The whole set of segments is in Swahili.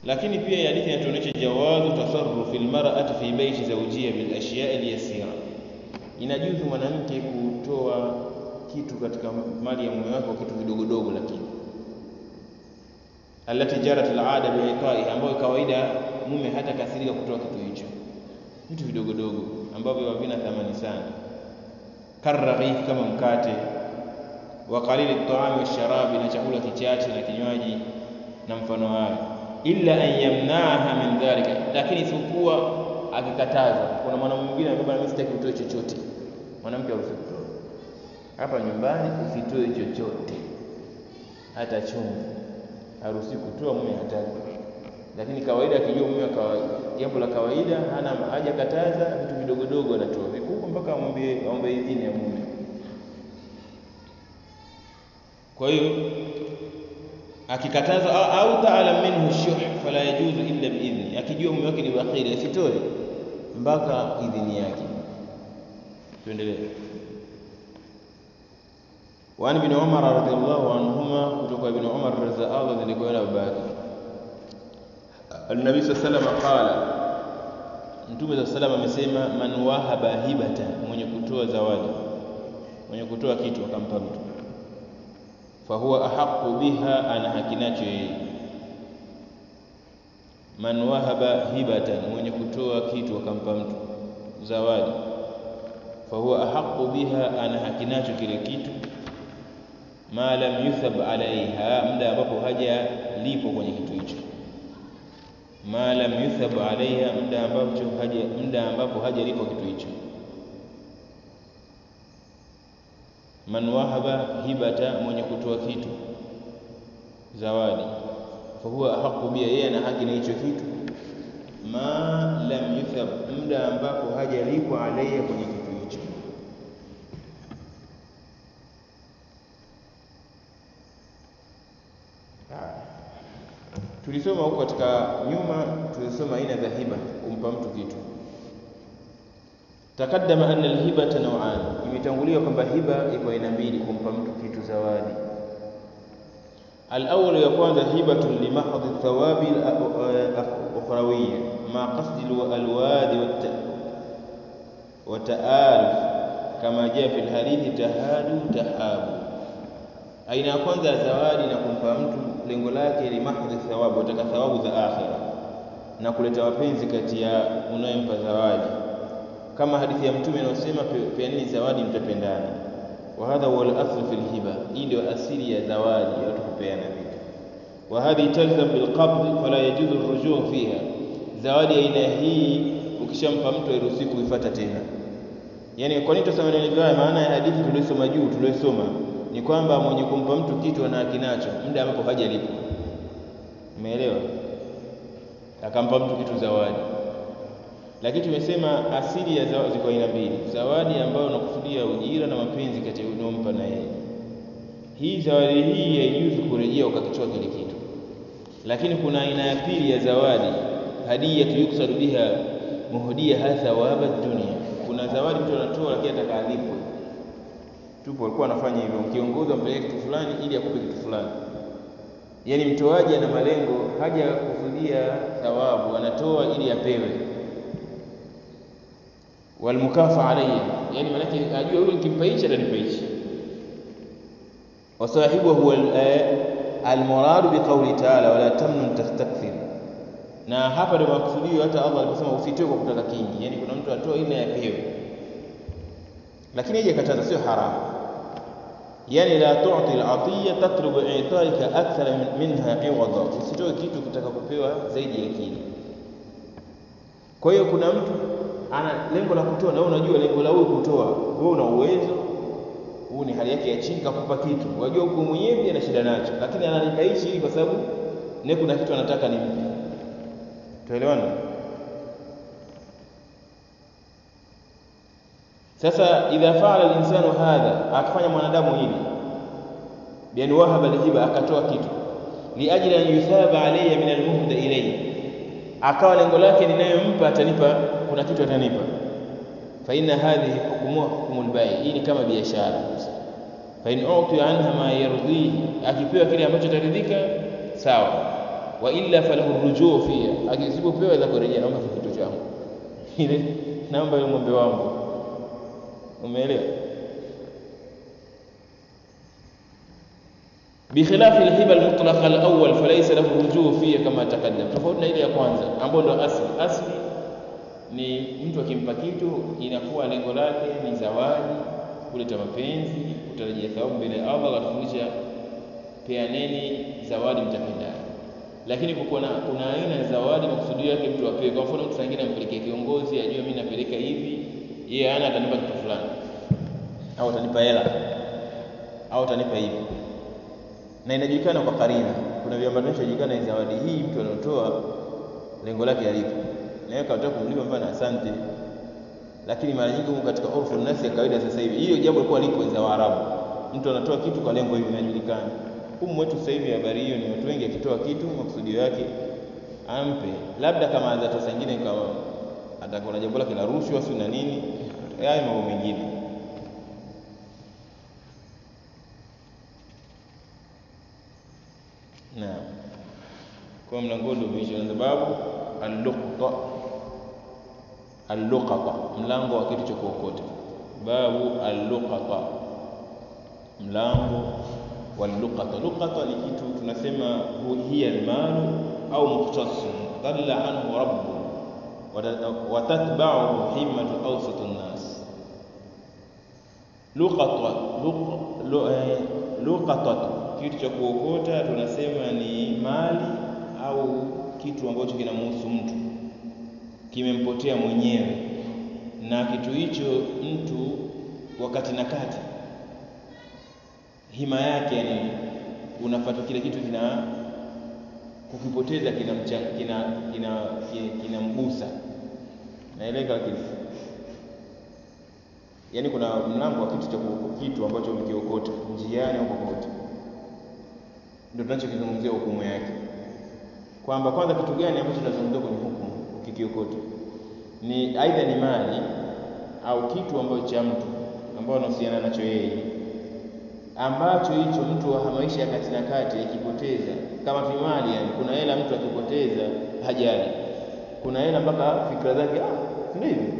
Lakini pia hadithi inatuonyesha jawazu tasarrufi almar'ati fi bayti zawjiha bil ashya' al-yasira. Inajuzu mwanamke kutoa kitu katika mali ya mume wake, kitu vidogodogo, lakini allati jarat al-'ada bi ita'i, ambayo kawaida mume hata kasirika kutoa kitu hicho, vitu vidogodogo ambavyo havina thamani sana, karraghif, kama mkate, wa qalil at-ta'ami wash-sharabi, na chakula kichache na kinywaji na mfano hayo, illa an yamna'aha min dhalika, lakini sikuwa akikataza. Kuna mwanamume mwingine anambia mimi sitaki utoe chochote, mwanamke usitoe hapa nyumbani, usitoe chochote, hata chumvi haruhusi kutoa, mume hataki. Lakini kawaida akijua mume jambo la kawaida, hana haja kataza, vitu vidogodogo anatoa, vikubwa mpaka aombe idhini ya mume. Kwa hiyo akikataza au ta'lam minhu shuh fala yajuzu illa biidhni, akijua mume wake ni bakhili asitoe mpaka idhini yake. Tuendelee. Wa ibn Umar radhiyallahu anhuma, kutoka ibn Umar radhiyallahu anhu alikuwa na babake, An-Nabii sallallahu alayhi wasallam qala, Mtume sallallahu alayhi wasallam amesema, man wahaba hibata, mwenye kutoa zawadi, mwenye kutoa kitu akampa mtu, fahuwa ahaqqu biha, ana haki nacho yeye. Man wahaba hibatan, mwenye kutoa kitu akampa mtu zawadi, fahuwa ahaqqu biha, ana haki nacho kile kitu, ma lam yuthab alaiha, muda ambapo haja lipo kwenye kitu hicho, ma lam yuthab alaiha, muda ambapo haja lipo kitu hicho. Man wahaba hibata, mwenye kutoa kitu zawadi, fahuwa ahaqqu biha, yeye ana haki na hicho kitu, ma lam yuthab, muda ambapo haja lipo alaiha kwenye kitu hicho. Tulisoma huko katika nyuma, tulisoma aina za hiba, kumpa mtu kitu. Takaddama anna alhibata naw'an, imetangulia kwamba hiba iko aina mbili, kumpa mtu kitu zawadi. Al-awwal, ya kwanza, hibatun li mahdhi thawabi al-ukhrawiyya ma qasdi al-wadi wa ta'aruf, kama jaa fi al-hadithi tahadu tahabu. Aina ya kwanza ya zawadi na kumpa mtu, lengo lake li mahdhi thawabu, wataka thawabu za akhira na kuleta wapenzi kati ya unayempa zawadi, kama hadithi ya Mtume inayosema peaneni zawadi mtapendana. Wa hadha huwa al-asl fi al-hiba, hii ndio asili ya zawadi, watu kupeana vitu. Wa hadhi talzam bil qabd fala yajuzu ar-rujuu fiha, zawadi aina hii ukishampa mtu hairuhusi kuifuata tena. Yani kwa nini tuseme neno haya? Maana ya hadithi tuliyosoma juu, tuliyosoma ni kwamba mwenye kumpa mtu kitu ana kinacho muda ambapo haja lipo. Umeelewa? Akampa mtu kitu zawadi. Lakini tumesema asili ya zawadi ziko aina mbili, zawadi ambayo unakusudia ujira na mapenzi kati ya unompa na yeye. Hii zawadi hii haijuzu kurejea ukakichukua kile kitu. Lakini kuna aina ya pili ya zawadi, hadiyatu yuksadu biha muhdiya thawaba dunia. Kuna zawadi mtu anatoa lakini atakalipo. Tupo walikuwa wanafanya hivyo, kiongozi ampeleke kitu fulani ili akupe kitu fulani. Yaani mtoaji ana malengo, haja kusudia thawabu, anatoa ili apewe. Wal mukafa alayhi, yani maana yake ajua huyu nikimpa hichi atanipa hichi. Wa sahibu huwa al-murad bi qawli ta'ala wala tamnun tastakthir. Na hapa ndio makusudio, hata Allah aliposema usitoe kwa kutaka kingi, yani kuna mtu atoa ili apewe, lakini yeye kataza, sio haramu. Yani la tu'ti al-'atiyya tatlubu i'ta'ika akthara minha 'iwada, usitoe kitu kutaka kupewa zaidi ya kile. Kwa hiyo kuna mtu ana lengo la kutoa na wewe unajua lengo la wewe kutoa, wewe una uwezo, huu ni hali yake ya chini, kakupa kitu, unajua uko mwenyewe pia na shida nacho, lakini ananipa hichi ili kwa sababu ni kuna kitu anataka nimpe. Tuelewana? Sasa idha fa'ala al-insanu hadha, akafanya mwanadamu hili, bi wahaba al-hiba, akatoa kitu li ajli an yuthaba alayya min al-muhda ilayhi, akawa lengo lake ninayompa atanipa, kuna kitu atanipa. Fa inna hadhihi hukmul bai', hii ni kama biashara. Fa in u'ti anha ma yardi, akipewa kile ambacho ataridhika sawa, wa illa falahu rujuu fiha, akisipopewa ila kurejea, naomba kitu changu ile, naomba ile ng'ombe wangu. Umeelewa? Bikhilafi alhiba almutlaqa alawwal falaysa lahu rujuu fiha kama taqaddam, tofauti na ile ya kwanza ambayo ndo asli ni mtu akimpa kitu inakuwa lengo lake ni zawadi, kuleta mapenzi, kutarajia thawabu mbele ya Allah. Atafundisha peaneni zawadi mtapendana, lakini kuna aina ya zawadi makusudi yake mtu apewe. Kwa mfano mtu mwingine ampelekea kiongozi, ajue mimi napeleka hivi, yeye ana atanipa kitu fulani, au atanipa hela, au atanipa hivi, na inajulikana kwa karina. Kuna viambatanisho vinajulikana hii zawadi hii mtu anatoa lengo lake alipo, na yeye kataka kumlipa mbona asante. Lakini mara nyingi huko katika urfu nasi ya kawaida sasa hivi hiyo jambo lilikuwa lipo za Waarabu, mtu anatoa kitu kwa lengo hili linajulikana. Humu wetu sasa hivi habari hiyo ni watu wengi, akitoa kitu maksudio yake ampe, labda kama azatoa sangine kama atakuwa na jambo lake la rushwa si na nini, hayo mambo mengine. Naam, kwa mlango ndio mwisho, na sababu al-luqata, mlango wa kitu cha kuokota. Babu al-luqata, mlango wa al-luqata. Luqata ni kitu tunasema hiya al-malu au muqtasim dalla anhu rabbu wa tatba'uhu himmatu awsat an-nas. Luqata kitu cha kuokota tunasema ni mali au kitu ambacho kinamhusu mtu, kimempotea mwenyewe, na kitu hicho mtu wakati na kati hima yake, yani unafuata kile kitu kukipoteza kinamgusa, naeleka kitu. Yani kuna mlango wa kitu ambacho umekiokota njiani au popote, ndio tunachokizungumzia hukumu yake, kwamba kwanza kitu gani ambacho tunazungumzia kwenye hukumu ukikiokota ni aidha ni mali au kitu ambacho cha mtu ambao anahusiana nacho yeye, ambacho hicho mtu wa maisha ya kati na kati ikipoteza, kama mali, yani kuna hela mtu akipoteza hajali, kuna hela mpaka fikra zake ndio hivi.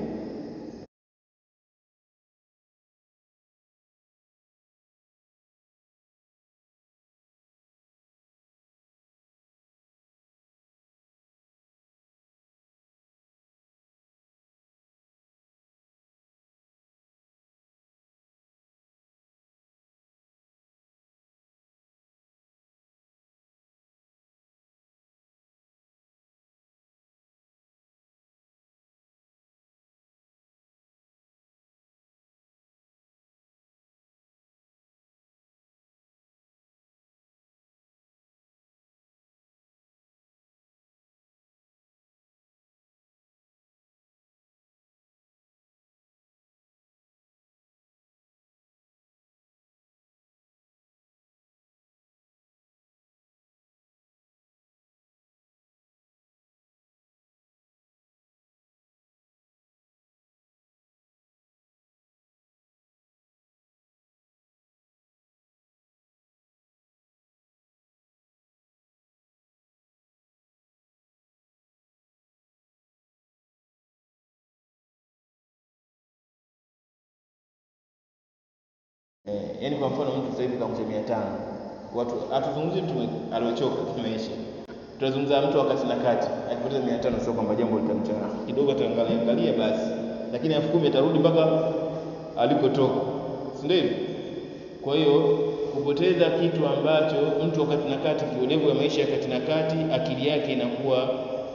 Yani kwa mfano mtu sasa hivi kaunja 500, watu atuzungumzie mtu aliochoka kimaisha, tunazungumza mtu wakati na kati akipoteza 500, sio kwamba jambo litamchanga kidogo, ataangalia basi, lakini 10,000 atarudi mpaka alikotoka, si ndio? Kwa hiyo kupoteza kitu ambacho mtu wakati na kati, kiolevu ya maisha ya kati na kati, akili yake inakuwa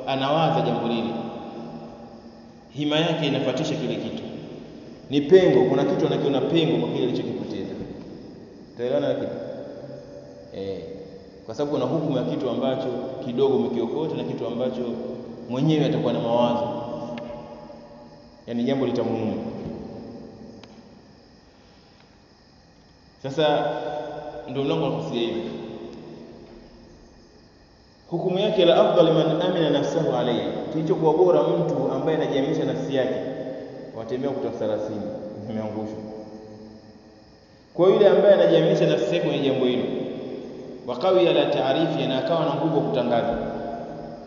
anawaza jambo lile, hima yake inafuatisha kile kitu, ni pengo, kuna kitu anakiona pengo kwa kile alichokipoteza. Taelewana kitu? Kwa sababu kuna hukumu ya kitu ambacho kidogo umekiokota na kitu ambacho mwenyewe atakuwa na mawazo, yani jambo litamuuma. Sasa ndio mlango wa kusia hivi. Hukumu yake, la afdal man amina nafsahu alayhi, kilichokuwa bora mtu ambaye anajiamisha nafsi yake. Watembea kutoka 30 zimeangushwa. Kwa yule ambaye anajiamisha nafsi yake kwenye jambo hilo, wakawi ala taarifi, na akawa na nguvu kutangaza,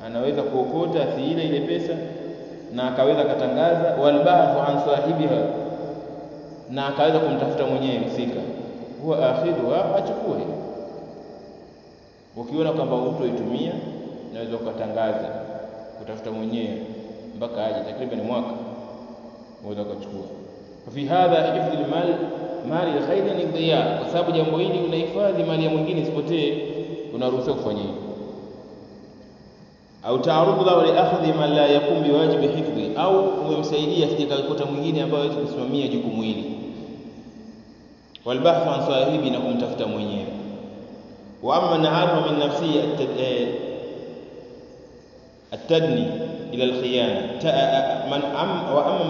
anaweza kuokota asiile ile pesa na akaweza katangaza. Walbahthu an sahibiha, na akaweza kumtafuta mwenyewe msika, huwa akhidhuha, achukue. Ukiona kwamba mtu aitumia, unaweza kutangaza kutafuta mwenyewe mpaka aje, takriban mwaka unaweza kuchukua. Fi hadha hifdhi al-mal mali al-khayr ni dhiya, kwa sababu jambo hili unahifadhi mali ya mwingine isipotee, unaruhusiwa kufanya hivyo. Au ta'arud lahu li akhdhi man la yakum biwajibi hifdhi, au umemsaidia asijekakota mwingine ambaye hawezi kusimamia jukumu hili. Walbahthu an sahibi, na kumtafuta mwenyewe. Wa amma na'arfa min nafsi at-tadni ila al-khiyana, wa amma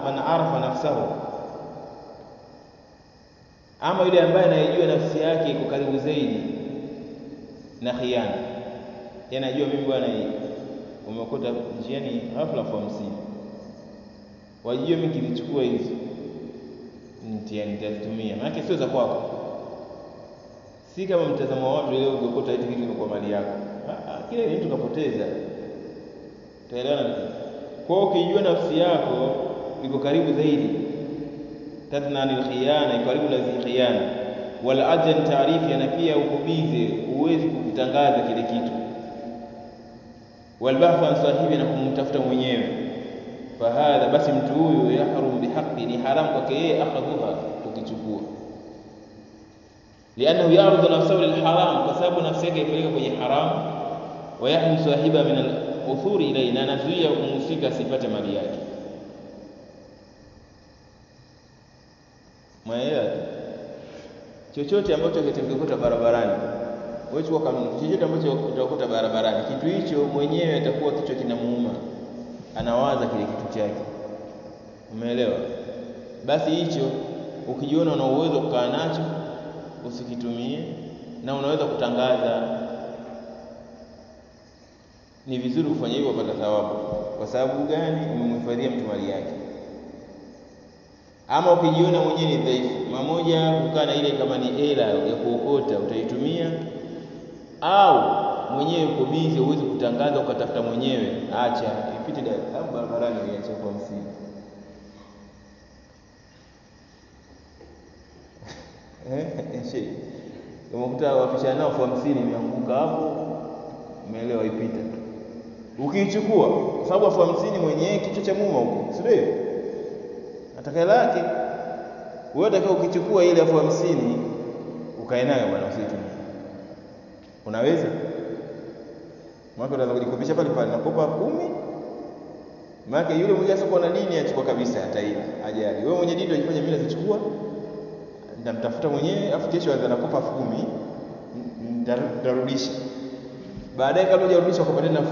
man arafa nafsahu, ama yule ambaye anayejua nafsi yake iko karibu zaidi na khiana, anajua mimi bwana, umeokota njiani ghafla kwa 50, wajue mimi kilichukua hizi nitazitumia, maana sio za kwako. Si kama mtazamo wa watu leo ukiokota hizi kitu kwa mali yako, kile ni mtu kapoteza. Taelewana? Kwa hiyo ukijua nafsi yako iko karibu zaidi, tadna anil khiyana, iko karibu na khiyana, wala ajn taarifi, na pia ukubize, uwezi kukitangaza kile kitu. Walbahthu an sahibi, na kumtafuta mwenyewe. Fahadha, basi mtu huyu yahrum bihaqqi, ni haramu kwake yeye akhadhuha, kukichukua. Liannahu yarudhu nafsahu lilharam, kwa sababu nafsi yake ipeleka kwenye haramu. Wa yahrum sahiba min al-uthuri ilayhi, na anazuia kumhusika asipate mali yake. Maana chochote ambacho kitakikuta barabarani, wewe chukua kanuni, chochote ambacho utakuta barabarani, kitu hicho mwenyewe atakuwa kichwa kinamuuma, anawaza kile kitu chake. Umeelewa? Basi hicho ukijiona una uwezo kukaa nacho, usikitumie, na unaweza kutangaza. Ni vizuri kufanya hivyo kupata thawabu. Kwa sababu gani? Umemhifadhia mtu mali yake. Ama ukijiona mwenyewe ni dhaifu, mmoja kukaa na ile kama ni hela ya kuokota utaitumia, au mwenyewe uko busy uweze kutangaza ukatafuta mwenyewe, acha ipite barabarani, iache kwa 50. Umekuta wapishana nao kwa 50 imeanguka hapo, umeelewa, ipita. Ukiichukua kwa sababu kwa 50 mwenyewe kichwa cha muuma huko, si ndio? Atakaye lake wewe utakao ukichukua ile 50 ukae nayo bwana, usitumie. Unaweza? Mwaka unaweza kujikopesha pale pale, nakopa 10. Maana yule mmoja sio na dini achukua kabisa, hata ile ajali. Wewe mwenye dini unajifanya mimi nazichukua, nitamtafuta mwenyewe, afu kesho anza nakopa 10, nitarudisha. Baadaye kabla hujarudisha ukapata na 10.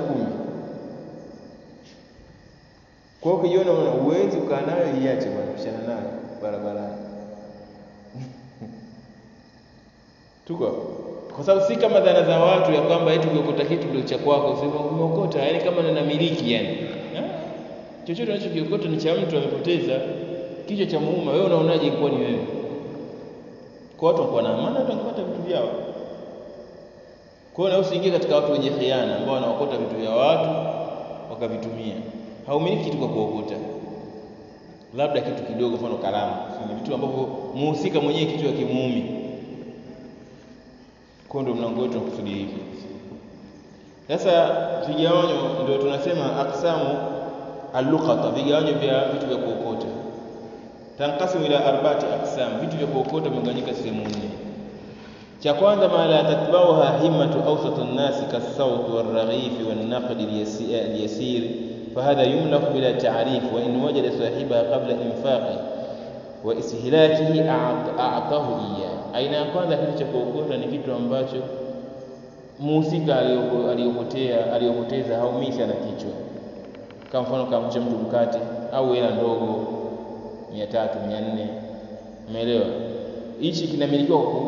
Kwa hiyo ukijiona una uwezo ukaa nayo, iache bwana, pishana nayo barabarani. Tuko kwa sababu si kama dhana za watu ya kwamba eti ukiokota kitu ndio cha kwako, sema umeokota, yani kama ninamiliki yani. Chochote unachokiokota ni cha mtu amepoteza, kichwa cha muuma, wewe unaonaje ilikuwa ni wewe? Kwa watu wako na amana, watu wanapata vitu vyao. Kwa hiyo na usiingie katika watu wenye khiana ambao wanaokota vitu vya watu wakavitumia. Haumiliki kitu kwa kuokota, labda kitu kidogo, mfano kalamu, ni vitu ambavyo muhusika mwenyewe kitu ya kimuumi. Kwa ndo mlango wetu tunakusudia hivi. Sasa vigawanyo ndio tunasema aqsamu al-luqata, vigawanyo vya vitu vya kuokota. Tanqasimu ila 4 aqsam, vitu vya kuokota vimegawanyika sehemu 4. Cha kwanza, ma la tatbauha himmatu awsatu an-nas kas-sawt war-raghif wan-naqd al-yasir, fahadha yumlaku bila ta'rif, wa in wajada sahibaha qabla infaqi wa istihlakihi a'tahu iya. Aina ya kwanza kitu cha kuokota ni kitu ambacho muhusika aliyopoteza haumii sana kichwa. Kama mfano kamcha mtu mkate au hela ndogo 300 400, umeelewa? Hichi kinamilikiwa kwa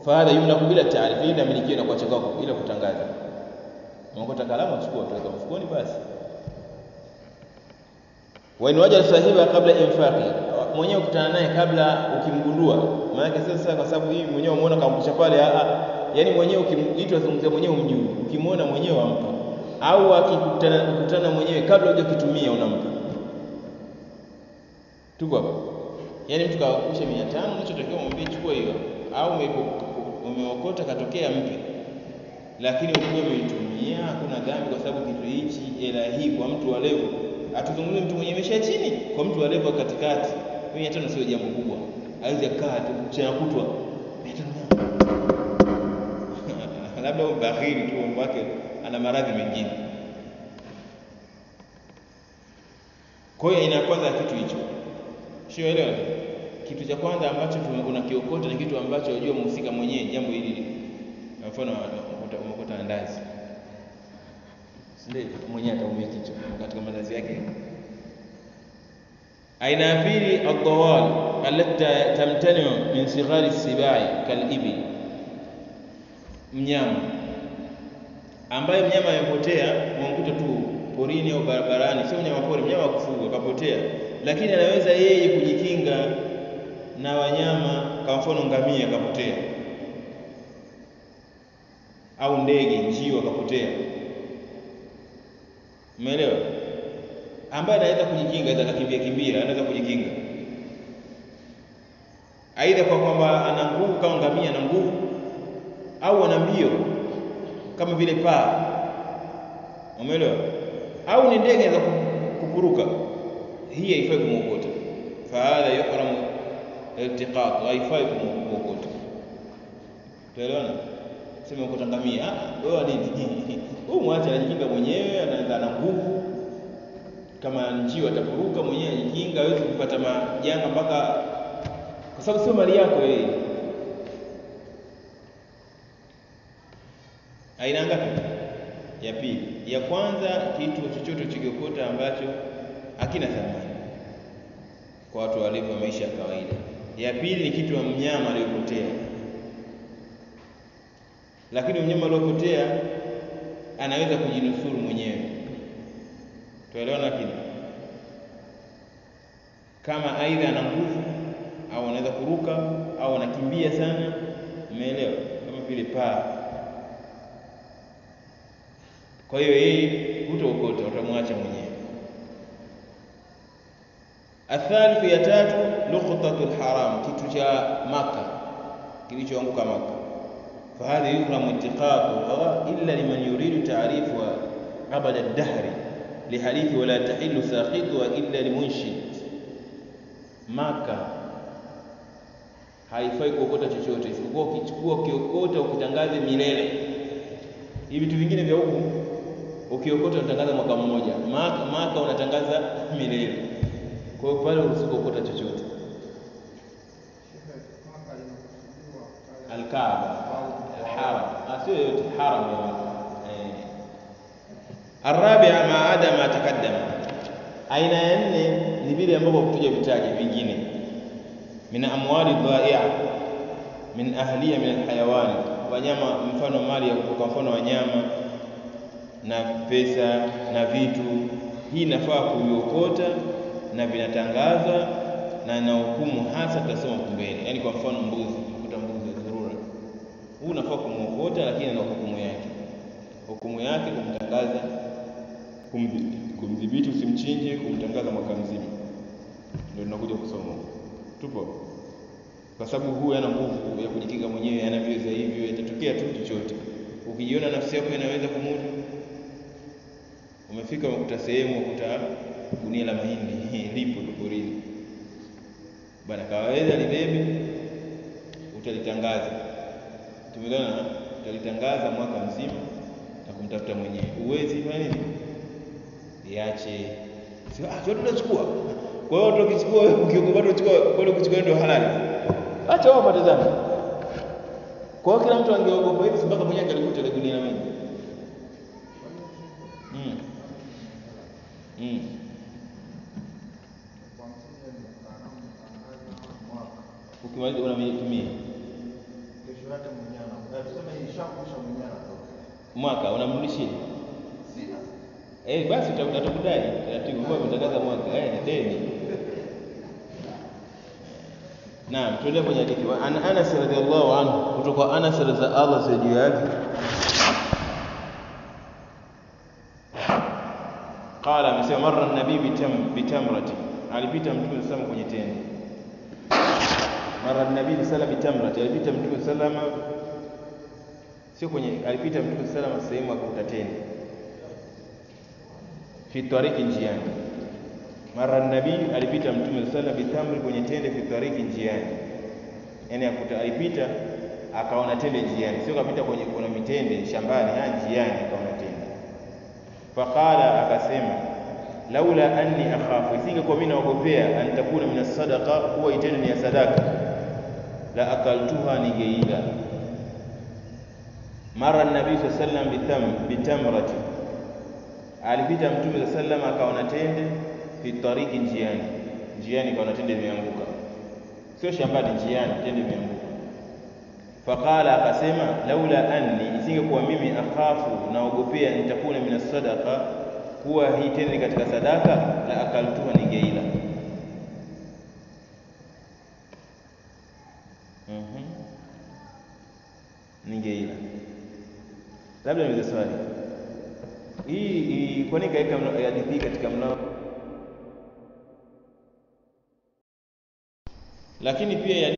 fahadha yumlaku bila taarifa, ile inamilikiwa na kuacha kwako bila kutangaza. Unaokota kalamu, chukua tuweka mfukoni basi. Wa in wajada sahiba kabla infaqi, mwenyewe ukutana naye kabla ukimgundua. Maana sasa kwa sababu hii mwenyewe umeona kamkusha pale, yani mwenyewe ukiitwa zungumzia mwenyewe umjui, ukimwona mwenyewe wampa, au akikutana mwenyewe kabla hujakitumia unampa. Tuko hapo. Yani mtu kawakusha 500 unachotakiwa umwambie chukua hiyo, au umeokota katokea mpe. Lakini ukiwa umeitumia hakuna dhambi, kwa sababu kitu hichi hela hii kwa mtu wa level, atuzungumzie mtu mwenye maisha chini, kwa mtu wa level katikati 500 sio jambo kubwa. Haiwezi kaa tu mchana kutwa 500 labda ubakhili tu wake ana maradhi mengine. Kwa hiyo ina kwanza kitu hicho. Sio elewa. Kitu cha kwanza ambacho unakiokota ni kitu ambacho unajua mhusika mwenyewe jambo hili. Kwa mfano umekota andazi. Ndio mwenyewe ataumia kichwa katika mandazi yake. Aina ya pili ad-dawal allati tamtani min sighari as-sibai kal-ibil. Mnyama ambaye mnyama amepotea, umemkuta tu porini au barabarani, sio mnyama pori, mnyama wa kufugwa kapotea, lakini anaweza yeye kujikinga na wanyama, kwa mfano ngamia kapotea, au ndege, njiwa kapotea. Umeelewa? Ambaye anaweza kujikinga, anaweza kimbia, anaweza kujikinga. Aidha kwa kwamba ana nguvu kama ngamia ana nguvu, au ana mbio kama vile paa. Umeelewa? Au ni ndege za kupuruka. Hii haifai kumwokota. Fahadha yuhramu iltiqat, haifai kumwokota. Tuelewana? Sema ukota ngamia, wewe nini? Wewe mwache anajikinga mwenyewe, anaanza na nguvu. Kama njiwa atapuruka mwenyewe anajikinga, hawezi kupata majanga mpaka, kwa sababu sio mali yako wewe. Aina ngapi? Ya pili. Ya kwanza, kitu chochote ukiokota ambacho hakina thamani kwa watu walivyo maisha ya kawaida. Ya pili ni kitu wa mnyama aliyopotea. Lakini mnyama aliyopotea anaweza kujinusuru mwenyewe. Tuelewana? Lakini kama aidha ana nguvu au anaweza kuruka au anakimbia sana, umeelewa? Kama vile paa. Kwa hiyo yeye hutaokota, utamwacha mwenyewe. Athalithu, ya tatu, luqtatul haram, kitu cha Maka kilichoanguka Maka. Fahadhi yuhramu ittiqatuha illa liman yuridu ta'rifuha abada ad-dahr lihadithi wala tahillu saqituha illa limunshid. Maka haifai kuokota chochote isipokuwa ukichukua, ukiokota, ukitangaze milele. Hivi vitu vingine vya huku ukiokota unatangaza mwaka mmoja, Maka unatangaza milele. Kwa hiyo pale usikuokota chochote. Al-Kaaba, al-Haram, asio yote haram ya Maka. Arabi'a ma adama taqaddama. Aina ya 4 ni vile ambavyo kutuja vitaji vingine. Min amwali dha'i'a, min ahliya, min al-hayawan, wanyama, mfano mali ya kutoka, mfano wanyama na pesa na vitu. Hii inafaa kuiokota na vinatangazwa na na hukumu hasa tutasoma mbele. Yaani kwa mfano mbuzi, ukuta mbuzi dharura, huu unafaa kumuokota, lakini na hukumu yake. Hukumu yake kumtangaza, kumdhibiti usimchinje, kumtangaza mwaka mzima. Ndio tunakuja kusoma. Tupo? Kwa sababu huyu ana nguvu ya kujikinga mwenyewe, anavyoweza hivyo, itatokea tu chochote. Ukijiona nafsi yako inaweza kumudu, umefika umekuta sehemu ukuta gunia la mahindi lipo porini, bwana kawaweza libebe, utalitangaza. Tumeelewana? Utalitangaza mwaka mzima na kumtafuta mwenyewe. Uwezi fanya nini? Iache. Sio watu tunachukua. Kwa hiyo watu wakichukua, ukiogopa kuchukua, kwa hiyo kuchukua ndio halali. Acha wao watazame. Kwa hiyo kila mtu angeogopa hivi mpaka mwenyewe alikuta ile gunia la mahindi. Ukimaliza unamtumia kesho yake mnyama. Tuseme ishakusha mnyama mwaka unamrudishia. Basi utakudai taratibu kwa mtangaza mwaka deni. Naam, tuendelee kwenye hadithi. An Anas radhiyallahu anhu, kutoka Anas radhiya Allah juu yake, qala, amesema marra an-nabii bitamrati, alipita mtume sallam kwenye tende. Marra an-nabii sallam bitamrati, alipita mtume sallam, sio kwenye, alipita mtume sallam sehemu akakuta tende, fi tariki, njiani. Mara nabii alipita mtume sallallahu alaihi wasallam kwenye tende, fi tariki, njiani. Yani alipita akaona tende njiani, sio kapita kwenye kuna mitende shambani, njiani akaona tende. Faqala, akasema, laula anni akhafu, isingekuwa mimi naogopea, antakuna min as-sadaqa, huwa itende ni ya sadaka, la akaltuha, ningeila. Mara nabii sallallahu alaihi wasallam bitamrati, alipita mtume sallallahu alaihi wasallam akaona tende, fi tariki, njiani kaona tende imeanguka, sio shambani, njiani tende imeanguka. Faqala, akasema, laula anni, isingekuwa mimi akhafu, naogopea, nitakuna min as-sadaqa, kuwa hii tende katika sadaka, la akaltuha, ningeila. Ningeila. Labda niweze swali hii, kwa nini kaika hadithi katika mlango? Lakini pia